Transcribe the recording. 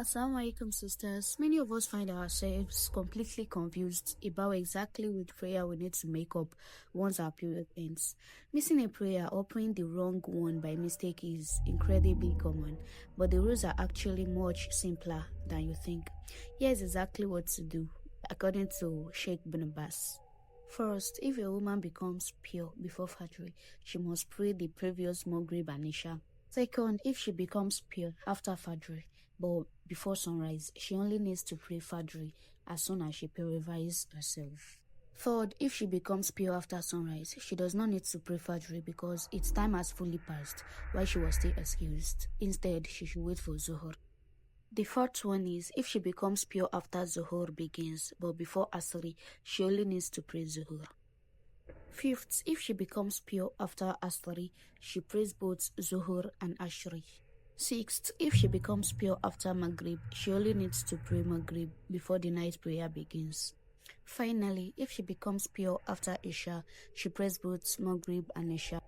Assalamu alaikum sisters. Many of us find ourselves completely confused about exactly which prayer we need to make up once our period ends. Missing a prayer or praying the wrong one by mistake is incredibly common, but the rules are actually much simpler than you think. Here's exactly what to do, according to Sheikh Ibn Baz. First, if a woman becomes pure before Fajr, she must pray the previous Maghrib and Ishaa. Second, if she becomes pure after Fajr, but before sunrise, she only needs to pray Fajr as soon as she purifies herself. Third, if she becomes pure after sunrise, she does not need to pray Fajr because its time has fully passed while she was still excused. Instead, she should wait for Dhuhr. The fourth one is, if she becomes pure after Dhuhr begins, but before Asri, she only needs to pray Dhuhr. Fifth, if she becomes pure after Asri, she prays both Dhuhr and Ashri. Sixth, if she becomes pure after Maghrib, she only needs to pray Maghrib before the night prayer begins. Finally, if she becomes pure after Isha, she prays both Maghrib and Isha.